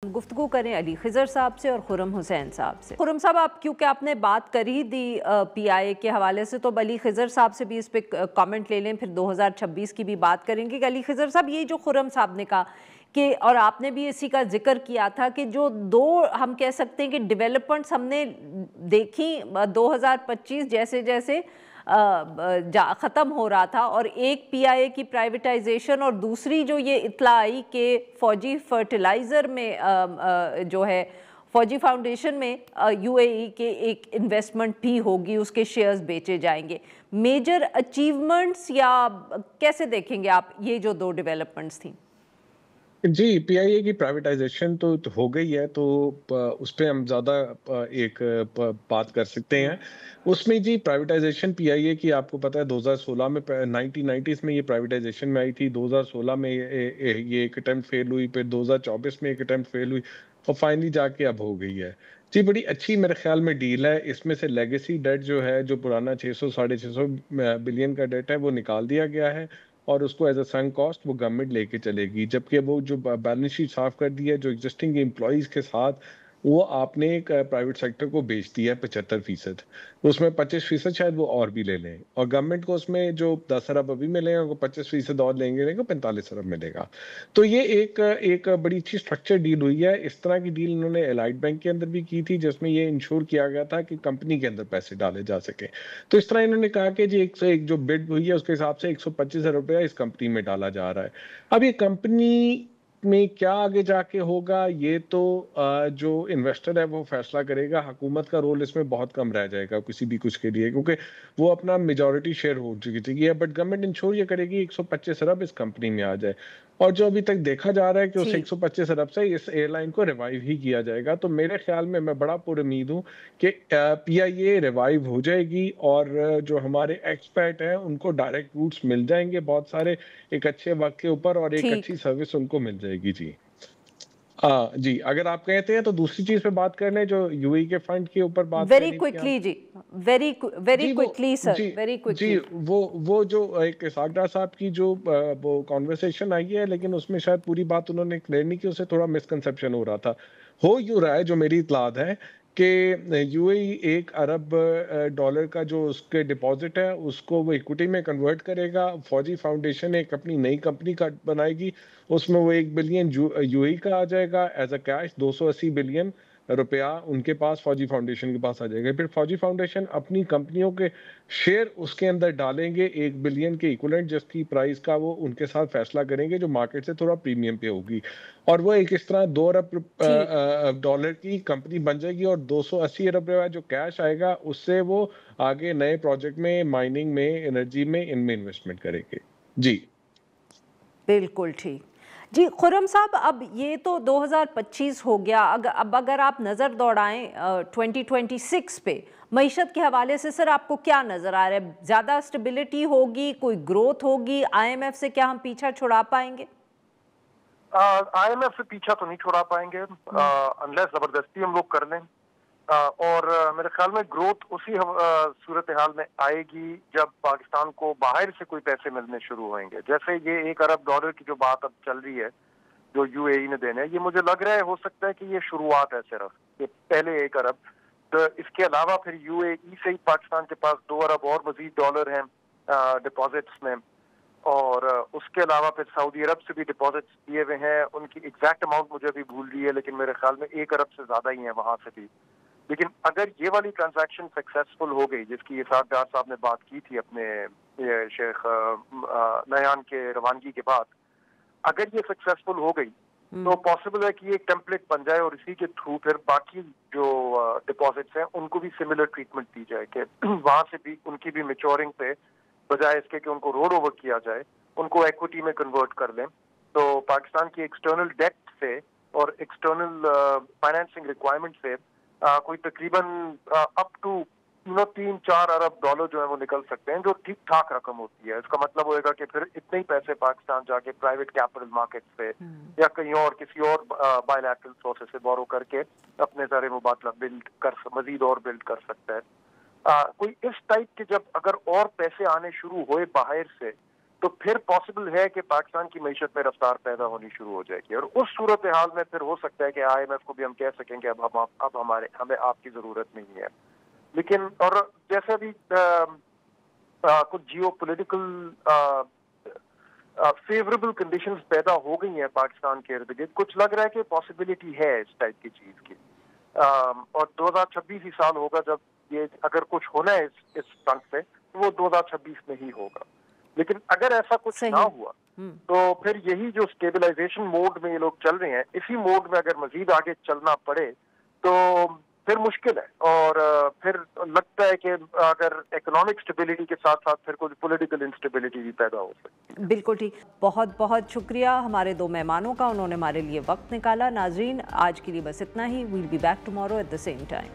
गुफ्तगू करें अली खिजर साहब से और खुरम हुसैन साहब से। खुरम साहब, आप क्योंकि आपने बात कर ही दी पीआईए के हवाले से, तो अली खिजर साहब से भी इस पे कमेंट ले लें, फिर 2026 की भी बात करेंगे कि अली खिजर साहब, ये जो खुरम साहब ने कहा कि, और आपने भी इसी का जिक्र किया था कि जो दो हम कह सकते हैं कि डेवलपमेंट्स हमने देखी 2025 जैसे जैसे ख़त्म हो रहा था, और एक पीआईए की प्राइवेटाइजेशन और दूसरी जो ये इत्तला आई कि फौजी फर्टिलाइज़र में जो है फौजी फाउंडेशन में यूएई के एक इन्वेस्टमेंट भी होगी, उसके शेयर्स बेचे जाएंगे। मेजर अचीवमेंट्स या कैसे देखेंगे आप ये जो दो डेवलपमेंट्स थी? जी, पीआईए की प्राइवेटाइज़ेशन तो हो गई है, तो उस पे हम ज़्यादा एक बात कर सकते हैं। उसमें जी प्राइवेटाइज़ेशन पीआईए की आपको पता है 2016 में 1990s में ये प्राइवेटाइज़ेशन में आई थी, 2016 में ये एक अटेम्प्ट फेल हुई, फिर 2024 में एक अटेम्प्ट फेल हुई और फाइनली जाके अब हो गई है। जी, बड़ी अच्छी मेरे ख़्याल में डील है। इसमें से लेगेसी डेट जो है, जो पुराना 600 साढ़े 600 बिलियन का डेट है, वो निकाल दिया गया है और उसको एज़ अ संक कॉस्ट वो गवर्नमेंट लेके चलेगी। जबकि वो जो बैलेंस शीट साफ़ कर दी है, जो एक्जिस्टिंग एम्प्लॉइज़ के साथ, वो आपने एक प्राइवेट सेक्टर को बेच दिया है 75%। उसमें 25% शायद वो और भी ले लें और गवर्नमेंट को उसमें जो 10 अरब अभी मिले हैं, वो 25% और लेंगे 45 अरब मिलेगा। तो ये एक एक बड़ी अच्छी स्ट्रक्चर डील हुई है। इस तरह की डील उन्होंने एलाइड बैंक के अंदर भी की थी, जिसमें ये इंश्योर किया गया था कि कंपनी के अंदर पैसे डाले जा सकें। तो इस तरह इन्होंने कहा कि जी 101 जो बिड हुई है, उसके हिसाब से 125 अरब रुपया इस कंपनी में डाला जा रहा है। अब ये कंपनी में क्या आगे जाके होगा, ये तो जो इन्वेस्टर है वो फैसला करेगा। हुकूमत का रोल इसमें बहुत कम रह जाएगा किसी भी कुछ के लिए, क्योंकि वो अपना मेजॉरिटी शेयर हो चुकी है। बट गवर्नमेंट इंश्योर ये करेगी 125 अरब इस कंपनी में आ जाए। और जो अभी तक देखा जा रहा है कि उस ठीक। 125 अरब से इस एयरलाइन को रिवाइव ही किया जाएगा। तो मेरे ख्याल में मैं बड़ा पुरुम्मीद हूँ कि पीआईए रिवाइव हो जाएगी और जो हमारे एक्सपर्ट हैं उनको डायरेक्ट रूट्स मिल जाएंगे बहुत सारे, एक अच्छे वक्त के ऊपर, और एक ठीक। अच्छी सर्विस उनको मिल जाएगी। जी जी, अगर आप कहते हैं तो दूसरी चीज पे बात कर लें, जो यूएई के फंड के ऊपर बात वेरी करनी थी हम। क्विकली जी, वेरी वेरी जी वो क्विकली सर, जी वेरी जी क्विकली। वो जो एक सागरा साहब की जो वो कॉन्वर्सेशन आई है, लेकिन उसमें शायद पूरी बात उन्होंने क्लियर नहीं की, उससे थोड़ा मिसकंसेप्शन हो रहा था। हो यूँ रहा है, जो मेरी इत्तलात है कि यूएई 1 अरब डॉलर का जो उसके डिपॉजिट है, उसको वो इक्विटी में कन्वर्ट करेगा। फौजी फाउंडेशन एक अपनी नई कंपनी का बनाएगी, उसमें वो 1 बिलियन यूएई का आ जाएगा एज अ कैश। 280 बिलियन रुपया उनके पास, फौजी फाउंडेशन के पास आ जाएगा। फिर फौजी फाउंडेशन अपनी कंपनियों के शेयर उसके अंदर डालेंगे 1 बिलियन के इक्विवेलेंट, जिसकी प्राइस का वो उनके साथ फैसला करेंगे, जो मार्केट से थोड़ा प्रीमियम पे होगी। और वो एक इस तरह 2 अरब ठीक। डॉलर की कंपनी बन जाएगी और 280 अरब रुपया जो कैश आएगा, उससे वो आगे नए प्रोजेक्ट में, माइनिंग में, एनर्जी में, इनमें इन्वेस्टमेंट करेंगे। जी बिल्कुल ठीक। जी खुर्रम साहब, अब ये तो 2025 हो गया, अब अगर आप नज़र दौड़ाएं 2026 पे मईशत के हवाले से, सर आपको क्या नज़र आ रहा है? ज़्यादा स्टेबिलिटी होगी, कोई ग्रोथ होगी? आईएमएफ से क्या हम पीछा छुड़ा पाएंगे? आईएमएफ से पीछा तो नहीं छुड़ा पाएंगे अनलेस जबरदस्ती हम लोग कर लें। और मेरे ख्याल में ग्रोथ उसी सूरत हाल में आएगी जब पाकिस्तान को बाहर से कोई पैसे मिलने शुरू होंगे। जैसे ये 1 अरब डॉलर की जो बात अब चल रही है, जो यूएई ने देने हैं, ये मुझे लग रहा है हो सकता है कि ये शुरुआत है सिर्फ, ये पहले 1 अरब। तो इसके अलावा फिर यूएई से ही पाकिस्तान के पास 2 अरब और मजीद डॉलर हैं डिपॉजिट्स में। और उसके अलावा फिर सऊदी अरब से भी डिपॉजिट्स दिए हुए हैं। उनकी एग्जैक्ट अमाउंट मुझे अभी भूल रही है, लेकिन मेरे ख्याल में 1 अरब से ज्यादा ही है वहां से भी। लेकिन अगर ये वाली ट्रांजैक्शन सक्सेसफुल हो गई, जिसकी इसाक डार साहब ने बात की थी अपने शेख नयान के रवानगी के बाद, अगर ये सक्सेसफुल हो गई तो पॉसिबल है कि एक टेम्पलेट बन जाए और इसी के थ्रू फिर बाकी जो डिपॉजिट्स हैं उनको भी सिमिलर ट्रीटमेंट दी जाए कि वहां से भी उनकी भी मैच्योरिंग पे, बजाय इसके कि उनको रोल ओवर किया जाए, उनको इक्विटी में कन्वर्ट कर लें। तो पाकिस्तान की एक्सटर्नल डेट से और एक्सटर्नल फाइनेंसिंग रिक्वायरमेंट से कोई तकरीबन अप टू 3-4 अरब डॉलर जो है वो निकल सकते हैं, जो ठीक ठाक रकम होती है। इसका मतलब होएगा कि फिर इतने ही पैसे पाकिस्तान जाके प्राइवेट कैपिटल मार्केट से या कहीं और किसी और बायलैटरल सोर्सेस से बोरो करके अपने ज़र मुबादला बिल्ड कर, मजीद और बिल्ड कर सकता है। कोई इस टाइप के जब अगर और पैसे आने शुरू हुए बाहर से, तो फिर पॉसिबल है कि पाकिस्तान की मईशत में रफ्तार पैदा होनी शुरू हो जाएगी, और उस सूरत हाल में फिर हो सकता है कि IMF को भी हम कह सकेंगे अब हमें आपकी जरूरत नहीं है। लेकिन और जैसे अभी कुछ जियो पोलिटिकल फेवरेबल कंडीशंस पैदा हो गई हैं पाकिस्तान के इर्द गिर्द, कुछ लग रहा है कि पॉसिबिलिटी है इस टाइप की चीज की, और 2026 ही साल होगा जब ये अगर कुछ होना है इस फ्रंट पे, तो वो 2026 में ही होगा। लेकिन अगर ऐसा कुछ ना हुआ तो फिर यही जो स्टेबलाइजेशन मोड में ये लोग चल रहे हैं, इसी मोड में अगर मजीद आगे चलना पड़े तो फिर मुश्किल है, और फिर लगता है कि अगर इकोनॉमिक स्टेबिलिटी के साथ साथ फिर कुछ पॉलिटिकल इंस्टेबिलिटी भी पैदा हो सकती है। बिल्कुल ठीक। बहुत बहुत शुक्रिया हमारे दो मेहमानों का, उन्होंने हमारे लिए वक्त निकाला। नाजरीन, आज के लिए बस इतना ही। We'll be back tomorrow at the same time.